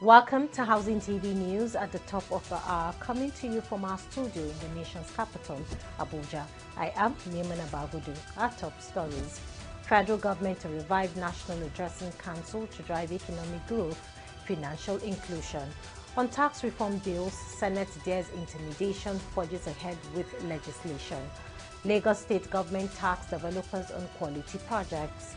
Welcome to Housing TV News at the top of the hour, coming to you from our studio in the nation's capital, Abuja. I am Maimuna Bagudu. Our top stories. Federal government to revive National Addressing Council to drive economic growth, financial inclusion. On tax reform bills, Senate dares intimidation, forges ahead with legislation. Lagos State government tax developers on quality projects.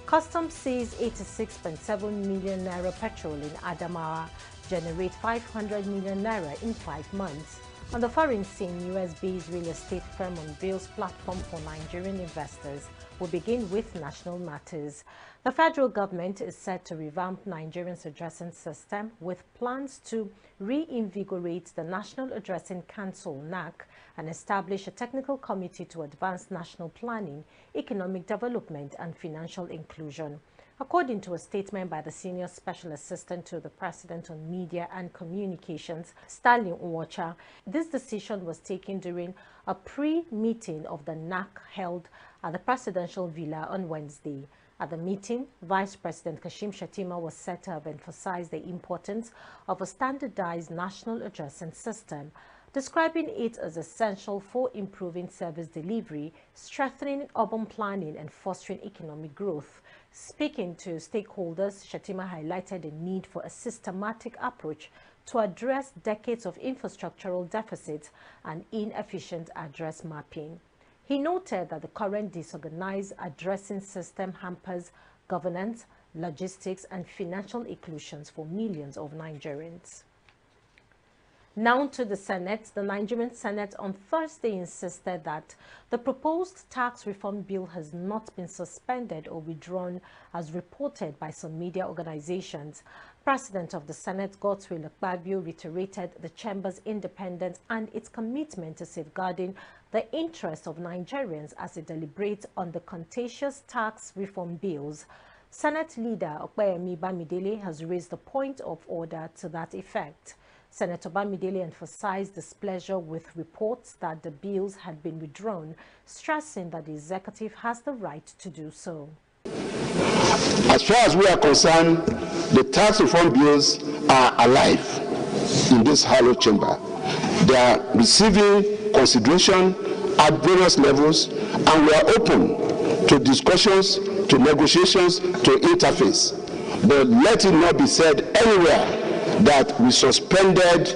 Customs sees 86.7 million naira petrol in Adamawa, generate 500 million naira in 5 months. On the foreign scene, US-based real estate firm unveils platform for Nigerian investors. We'll begin with national matters. The federal government is set to revamp Nigeria's addressing system with plans to reinvigorate the National Addressing Council (NAC) and establish a technical committee to advance national planning, economic development and financial inclusion. According to a statement by the Senior Special Assistant to the President on Media and Communications, Sterling Nwocha, this decision was taken during a pre-meeting of the NAC held at the Presidential Villa on Wednesday. At the meeting, Vice President Kashim Shettima was said to have emphasized the importance of a standardized national addressing system, describing it as essential for improving service delivery, strengthening urban planning, and fostering economic growth. Speaking to stakeholders, Shettima highlighted the need for a systematic approach to address decades of infrastructural deficits and inefficient address mapping. He noted that the current disorganized addressing system hampers governance, logistics, and financial inclusions for millions of Nigerians. Now to the Senate. The Nigerian Senate on Thursday insisted that the proposed tax reform bill has not been suspended or withdrawn as reported by some media organizations. President of the Senate, Godswill Akpabio, reiterated the chamber's independence and its commitment to safeguarding the interests of Nigerians as it deliberates on the contentious tax reform bills. Senate leader Opeyemi Bamidele has raised a point of order to that effect. Senator Bamidele emphasized displeasure with reports that the bills had been withdrawn, stressing that the executive has the right to do so. As far as we are concerned, the tax reform bills are alive in this hollow chamber. They are receiving consideration at various levels, and we are open to discussions, to negotiations, to interface. But let it not be said anywhere that we suspended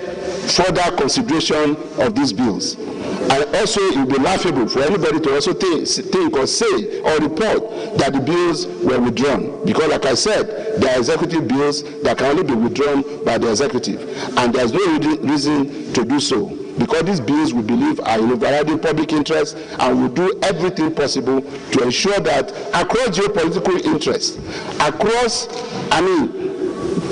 further consideration of these bills. And also it would be laughable for anybody to also think or say or report that the bills were withdrawn. Because like I said, there are executive bills that can only be withdrawn by the executive. And there's no reason to do so. Because these bills, we believe, are in overriding public interest, and will do everything possible to ensure that across geopolitical interests, across,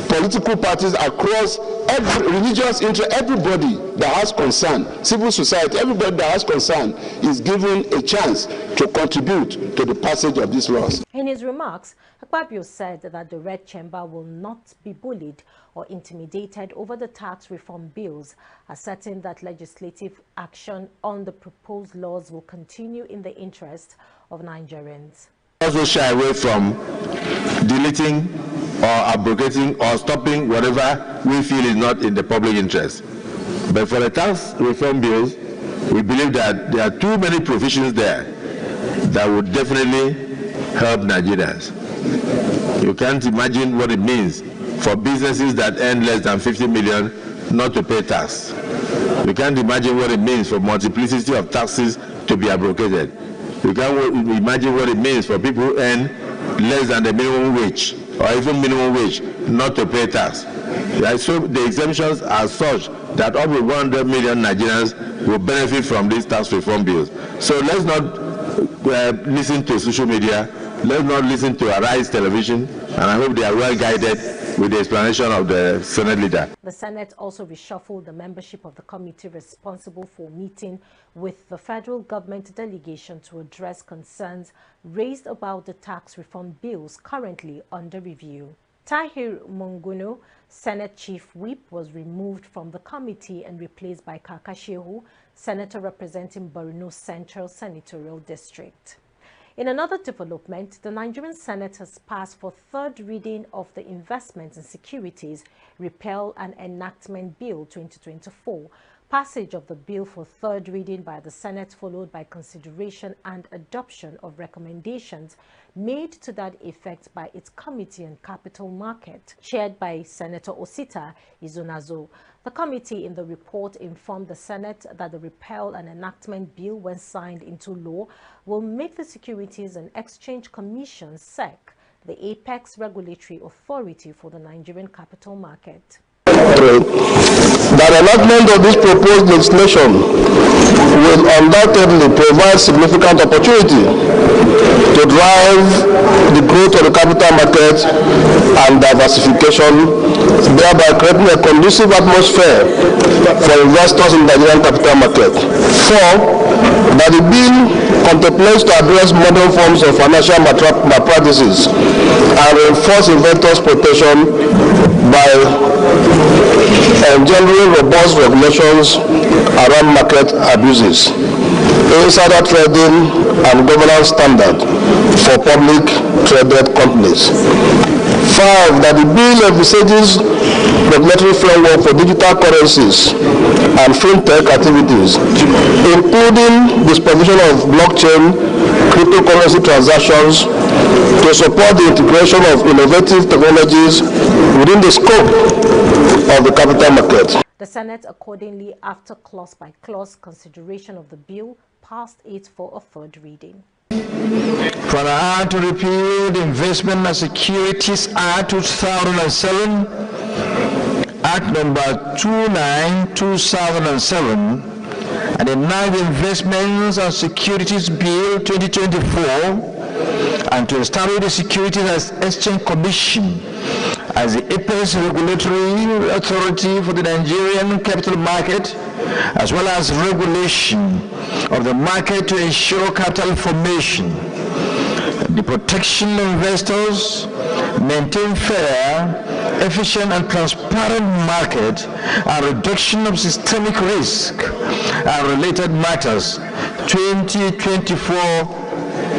political parties, across every religious interest, everybody that has concern, civil society, everybody that has concern is given a chance to contribute to the passage of these laws. In his remarks, Akpabio said that the Red Chamber will not be bullied or intimidated over the tax reform bills, asserting that legislative action on the proposed laws will continue in the interest of Nigerians. Also shy away from deleting or abrogating or stopping whatever we feel is not in the public interest. But for the tax reform bills, we believe that there are too many provisions there that would definitely help Nigerians. You can't imagine what it means for businesses that earn less than 50 million not to pay tax. You can't imagine what it means for multiplicity of taxes to be abrogated. You can't imagine what it means for people who earn less than the minimum wage or even minimum wage not to pay tax. So the exemptions are such that up to 100 million Nigerians will benefit from these tax reform bills. So let's not listen to social media. Let's not listen to Arise Television. And I hope they are well guided with the explanation of the Senate leader. The Senate also reshuffled the membership of the committee responsible for meeting with the federal government delegation to address concerns raised about the tax reform bills currently under review. Tahir Monguno, Senate Chief Whip, was removed from the committee and replaced by Kaka Shehu, Senator representing Borno Central Senatorial District. In another development, the Nigerian Senate has passed for third reading of the Investment in Securities, Repeal and Enactment Bill 2024. Passage of the bill for third reading by the Senate followed by consideration and adoption of recommendations made to that effect by its Committee on Capital Market, chaired by Senator Osita Izunazo. The committee in the report informed the Senate that the Repeal and Enactment Bill, when signed into law, will make the Securities and Exchange Commission (SEC) the apex regulatory authority for the Nigerian capital market. That enactment of this proposed legislation will undoubtedly provide significant opportunity to drive the growth of the capital market and diversification, thereby creating a conducive atmosphere for investors in the Nigerian capital market. 4, that the bill contemplates to address modern forms of financial malpractices and reinforce investors' protection by engendering robust regulations around market abuses, insider trading, and governance standards for public traded companies. 5, that the bill envisages regulatory framework for digital currencies and fintech activities, including the provision of blockchain cryptocurrency transactions to support the integration of innovative technologies within the scope of the capital market. The Senate accordingly, after clause-by-clause consideration of the bill, passed it for a third reading. For the Act to repeal the Investment and Securities Act 2007, Act number 29/2007, and enact the Investments and Securities Bill 2024, and to establish the Securities and Exchange Commission as the apex regulatory authority for the Nigerian capital market, as well as regulation of the market to ensure capital formation, the protection of investors, maintain fair, efficient and transparent market, and reduction of systemic risk and related matters, 2024,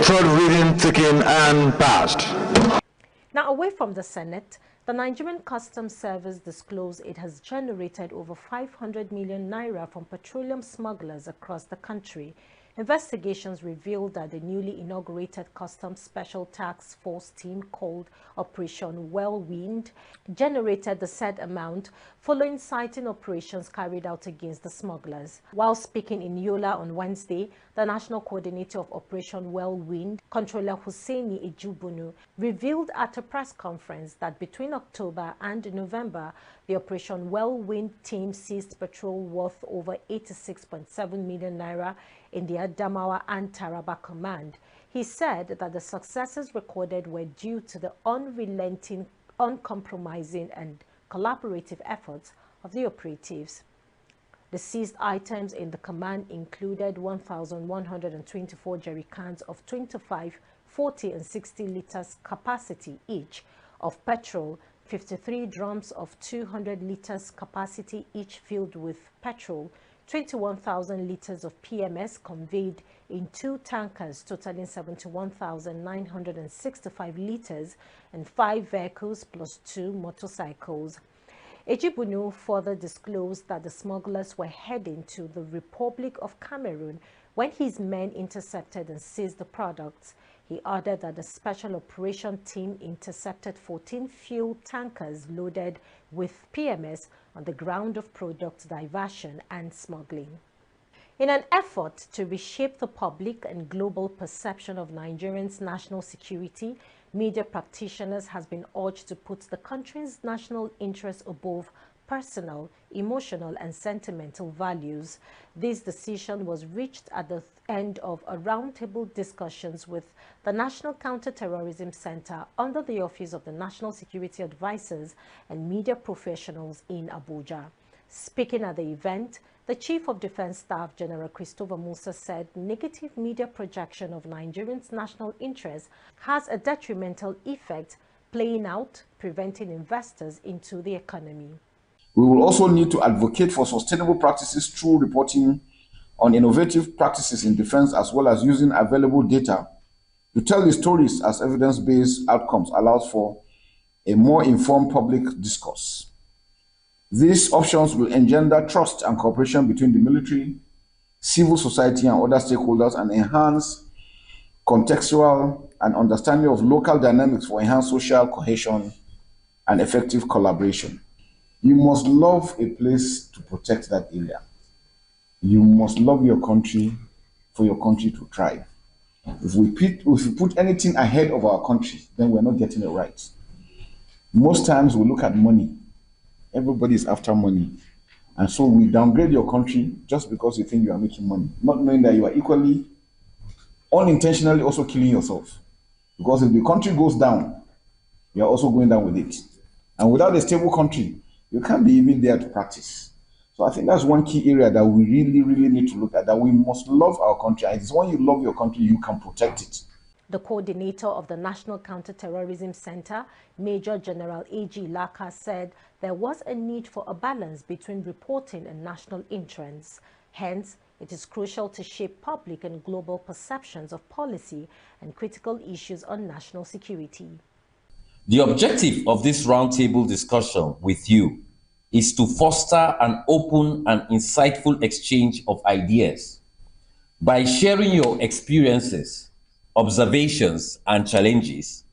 third reading taken and passed. Now, away from the Senate, the Nigerian Customs Service disclosed it has generated over 500 million naira from petroleum smugglers across the country. Investigations revealed that the newly inaugurated Customs Special Task Force team, called Operation Whirlwind, generated the said amount following sighting operations carried out against the smugglers. While speaking in Yola on Wednesday, the National Coordinator of Operation Whirlwind, Controller Hussaini Ejubunu, revealed at a press conference that between October and November, the Operation Whirlwind team seized petrol worth over 86.7 million naira in the Adamawa and Taraba Command. He said that the successes recorded were due to the unrelenting, uncompromising and collaborative efforts of the operatives. The seized items in the command included 1,124 jerry cans of 25, 40 and 60 liters capacity each of petrol, 53 drums of 200 liters capacity each filled with petrol, 21,000 liters of PMS conveyed in 2 tankers totaling 71,965 liters, and 5 vehicles plus 2 motorcycles. Ejibunu further disclosed that the smugglers were heading to the Republic of Cameroon when his men intercepted and seized the products. He added that the Special Operation Team intercepted 14 fuel tankers loaded with PMS on the ground of product diversion and smuggling. In an effort to reshape the public and global perception of Nigerians' national security, media practitioners has been urged to put the country's national interest above personal, emotional and sentimental values. This decision was reached at the end of a roundtable discussions with the National Counter-Terrorism Center under the Office of the National Security Advisors and media professionals in Abuja. Speaking at the event, the Chief of Defense Staff, General Christopher Musa, said negative media projection of Nigerians' national interests has a detrimental effect playing out, preventing investors into the economy. We will also need to advocate for sustainable practices through reporting on innovative practices in defense, as well as using available data To tell the stories as evidence-based outcomes allows for a more informed public discourse. These options will engender trust and cooperation between the military, civil society, and other stakeholders, and enhance contextual and understanding of local dynamics for enhanced social cohesion and effective collaboration. You must love a place to protect that area. You must love your country for your country to thrive. If we put anything ahead of our country, then we're not getting it right. Most times we look at money. Everybody is after money. And so we downgrade your country just because you think you are making money, not knowing that you are equally, unintentionally also killing yourself. Because if the country goes down, you are also going down with it. And without a stable country, you can't be even there to practice. So I think that's one key area that we really, really need to look at, that we must love our country. And it's when you love your country, you can protect it. The coordinator of the National Counter-Terrorism Center, Major General A.G. Laka, said there was a need for a balance between reporting and national interests. Hence, it is crucial to shape public and global perceptions of policy and critical issues on national security. The objective of this roundtable discussion with you is to foster an open and insightful exchange of ideas. By sharing your experiences, observations, and challenges,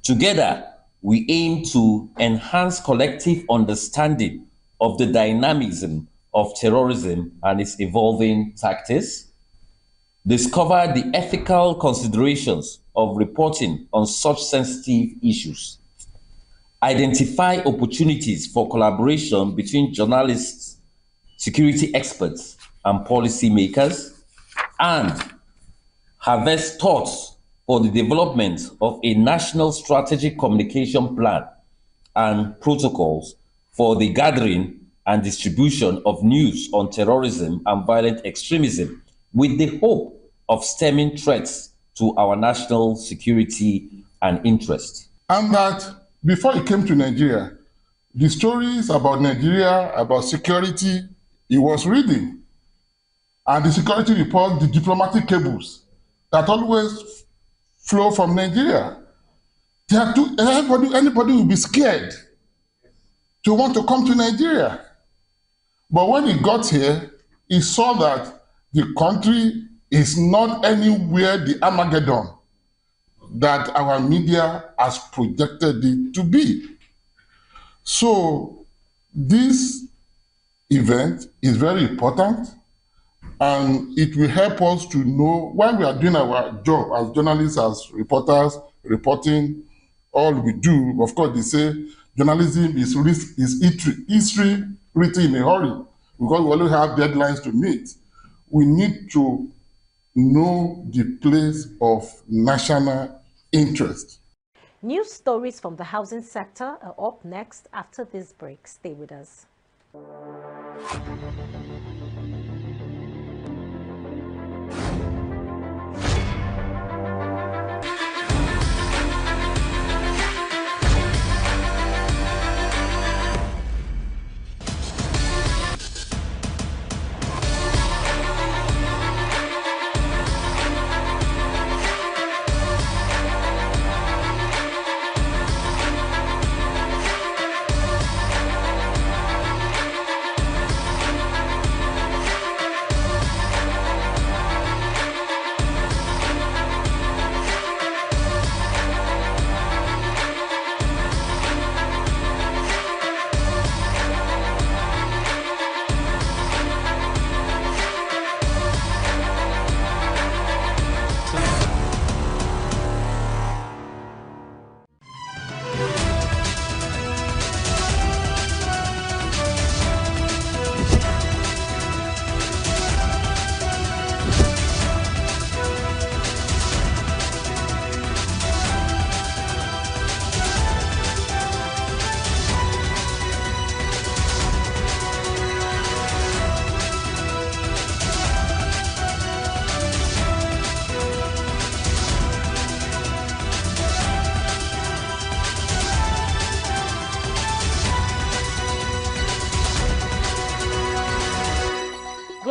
together we aim to enhance collective understanding of the dynamism of terrorism and its evolving tactics, discover the ethical considerations of reporting on such sensitive issues, identify opportunities for collaboration between journalists, security experts, and policymakers, and harvest thoughts for the development of a national strategic communication plan and protocols for the gathering and distribution of news on terrorism and violent extremism, with the hope of stemming threats to our national security and interest. And that before he came to Nigeria, the stories about Nigeria, about security, he was reading. And the security report, the diplomatic cables that always flow from Nigeria. Anybody will be scared to want to come to Nigeria. But when he got here, he saw that the country is not anywhere the Armageddon that our media has projected it to be. So this event is very important, and it will help us to know while we are doing our job as journalists, as reporters, reporting, all we do. Of course, they say journalism is history written in a hurry because we only have deadlines to meet. We need to know the place of national interest. News stories from the housing sector are up next after this break. Stay with us.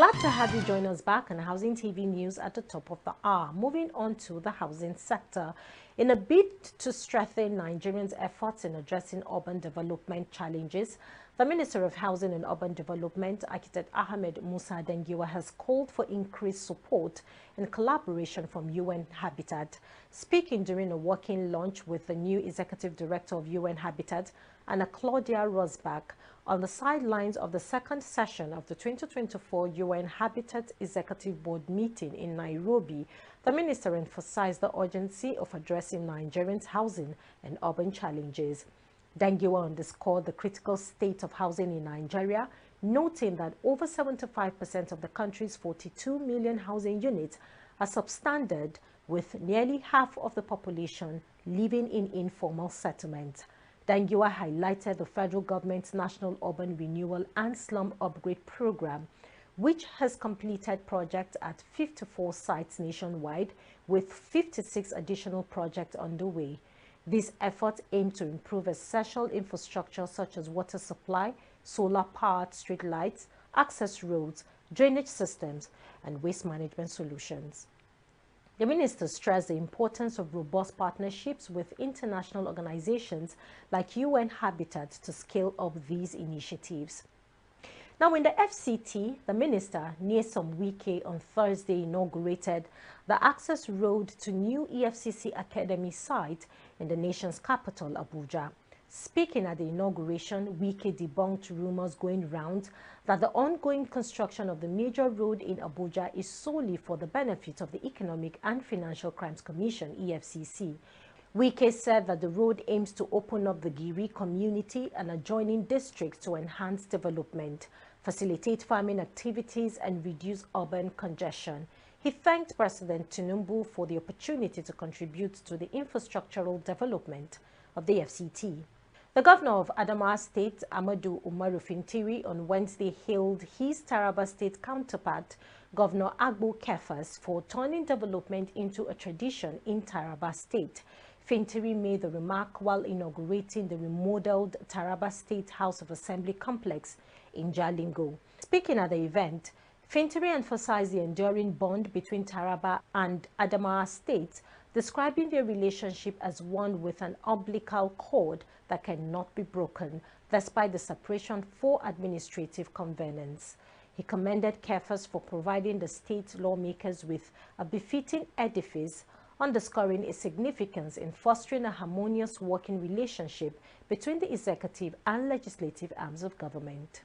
Glad to have you join us back on Housing TV News at the top of the hour. Moving on to the housing sector. In a bid to strengthen Nigerians' efforts in addressing urban development challenges, the Minister of Housing and Urban Development, Architect Ahmed Musa Dangiwa, has called for increased support and collaboration from UN Habitat. Speaking during a working lunch with the new Executive Director of UN Habitat, Anna Claudia Rosbach, on the sidelines of the second session of the 2024 UN Habitat Executive Board meeting in Nairobi, the minister emphasized the urgency of addressing Nigerians' housing and urban challenges. Dangiwa underscored the critical state of housing in Nigeria, noting that over 75% of the country's 42 million housing units are substandard, with nearly half of the population living in informal settlements. Dangiwa highlighted the federal government's National Urban Renewal and Slum Upgrade Program, which has completed projects at 54 sites nationwide, with 56 additional projects underway. These efforts aim to improve essential infrastructure such as water supply, solar-powered street lights, access roads, drainage systems, and waste management solutions. The minister stressed the importance of robust partnerships with international organizations like UN Habitat to scale up these initiatives. Now, in the FCT, the minister, Nyesom Wike, on Thursday inaugurated the access road to new EFCC Academy site in the nation's capital, Abuja. Speaking at the inauguration, Wike debunked rumors going round that the ongoing construction of the major road in Abuja is solely for the benefit of the Economic and Financial Crimes Commission, EFCC. Wike said that the road aims to open up the Giri community and adjoining districts to enhance development, facilitate farming activities, and reduce urban congestion. He thanked President Tinubu for the opportunity to contribute to the infrastructural development of the FCT. The governor of Adamawa State, Amadu Umaru Fintiri, on Wednesday hailed his Taraba State counterpart, Governor Agbo Kefas, for turning development into a tradition in Taraba State. Fintiri made the remark while inaugurating the remodeled Taraba State House of Assembly complex in Jalingo. Speaking at the event, Fintiri emphasized the enduring bond between Taraba and Adamawa State, describing their relationship as one with an umbilical cord that cannot be broken, despite the separation for administrative convenience. He commended Kefas for providing the state lawmakers with a befitting edifice, underscoring its significance in fostering a harmonious working relationship between the executive and legislative arms of government.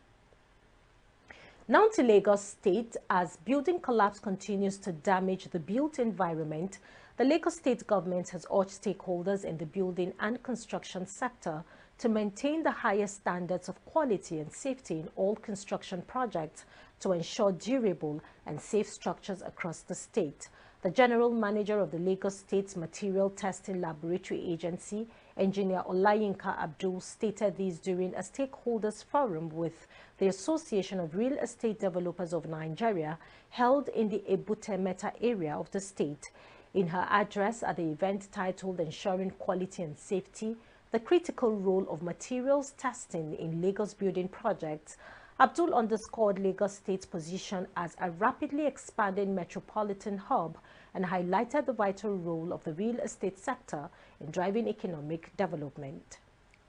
Now to Lagos State. As building collapse continues to damage the built environment, the Lagos State government has urged stakeholders in the building and construction sector to maintain the highest standards of quality and safety in all construction projects to ensure durable and safe structures across the state. The General Manager of the Lagos State's Material Testing Laboratory Agency, Engineer Olayinka Abdul, stated this during a stakeholders forum with the Association of Real Estate Developers of Nigeria held in the Ebute Meta area of the state. In her address at the event titled Ensuring Quality and Safety, the Critical Role of Materials Testing in Lagos Building Projects, Abdul underscored Lagos State's position as a rapidly expanding metropolitan hub and highlighted the vital role of the real estate sector in driving economic development.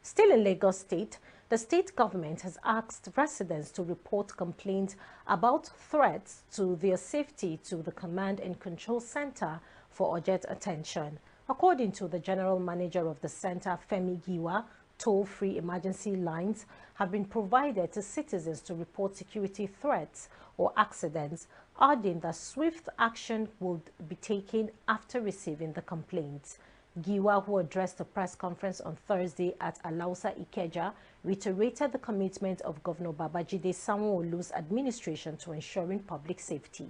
Still in Lagos State, the state government has asked residents to report complaints about threats to their safety to the Command and Control Center for urgent attention. According to the General Manager of the center, Femi Giwa, toll-free emergency lines have been provided to citizens to report security threats or accidents, adding that swift action would be taken after receiving the complaints. Giwa, who addressed a press conference on Thursday at Alausa Ikeja, reiterated the commitment of Governor Babajide Sanwo-Olu's administration to ensuring public safety.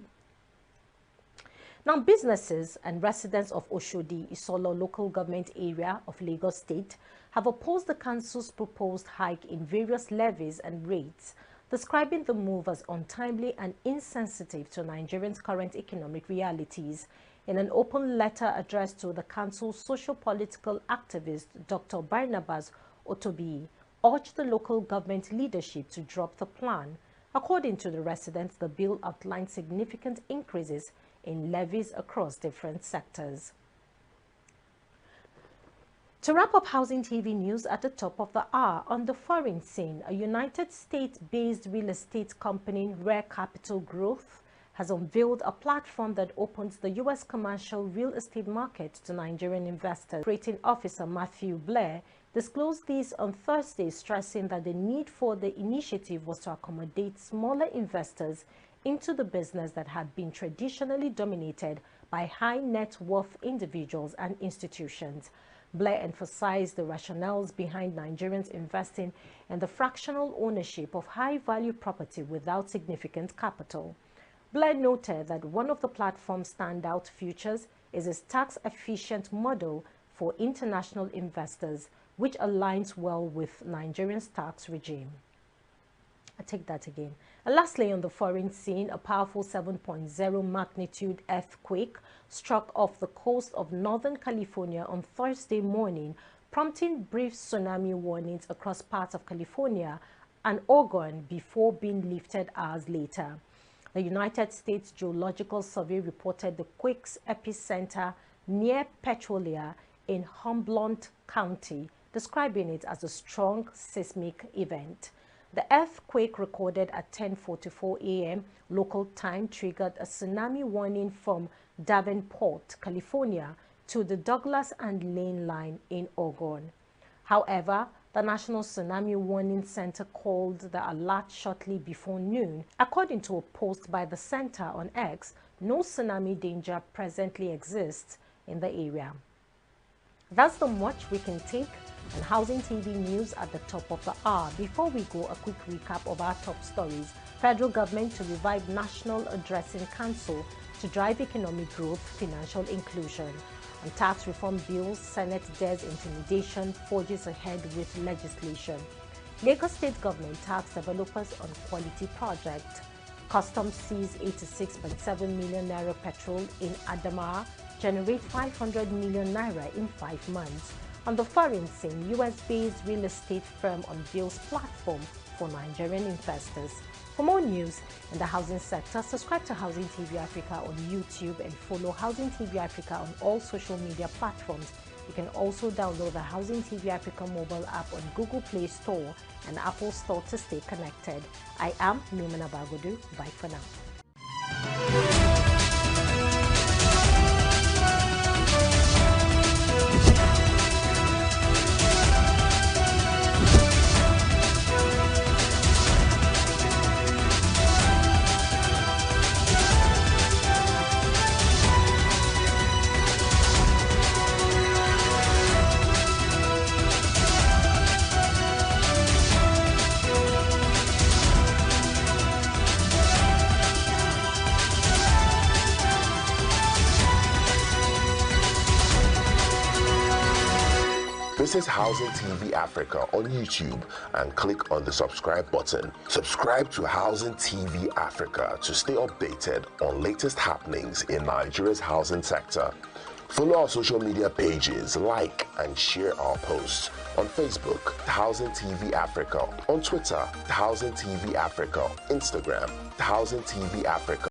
Now, businesses and residents of Oshodi, Isolo local government area of Lagos State, have opposed the council's proposed hike in various levies and rates, describing the move as untimely and insensitive to Nigerians' current economic realities. In an open letter addressed to the council's socio-political activist, Dr. Barnabas Otobi urged the local government leadership to drop the plan. According to the residents, the bill outlined significant increases in levies across different sectors. To wrap up Housing TV news at the top of the hour, on the foreign scene, a United States-based real estate company, Rare Capital Growth, has unveiled a platform that opens the U.S. commercial real estate market to Nigerian investors. Operating Officer Matthew Blair disclosed this on Thursday, stressing that the need for the initiative was to accommodate smaller investors into the business that had been traditionally dominated by high net worth individuals and institutions. Blair emphasized the rationales behind Nigerians investing in the fractional ownership of high-value property without significant capital. Blair noted that one of the platform's standout features is its tax-efficient model for international investors, which aligns well with Nigeria's tax regime. I take that again. And lastly, on the foreign scene, a powerful 7.0 magnitude earthquake struck off the coast of Northern California on Thursday morning, prompting brief tsunami warnings across parts of California and Oregon before being lifted hours later. The United States Geological Survey reported the quake's epicenter near Petrolia in Humboldt County, describing it as a strong seismic event. The earthquake, recorded at 10:44 a.m. local time, triggered a tsunami warning from Davenport, California, to the Douglas and Lane line in Oregon. However, the National Tsunami Warning Center called the alert shortly before noon. According to a post by the center on X, no tsunami danger presently exists in the area. That's the much we can take on Housing TV news at the top of the hour. Before we go, a quick recap of our top stories. Federal government to revive National Addressing Council to drive economic growth, financial inclusion. On tax reform bills, Senate dares intimidation, forges ahead with legislation. Lagos State government tax developers on quality project. Customs sees 86.7 million naira petrol in Adamawa, generate 500 million naira in 5 months. On the foreign scene, US-based real estate firm unveils platform for Nigerian investors. For more news in the housing sector, subscribe to Housing TV Africa on YouTube and follow Housing TV Africa on all social media platforms. You can also download the Housing TV Africa mobile app on Google Play Store and Apple Store to stay connected. I am Maimuna Bagudu. Bye for now. Visit Housing TV Africa on YouTube and click on the subscribe button. Subscribe to Housing TV Africa to stay updated on latest happenings in Nigeria's housing sector. Follow our social media pages, like and share our posts. On Facebook, Housing TV Africa. On Twitter, Housing TV Africa. Instagram, Housing TV Africa.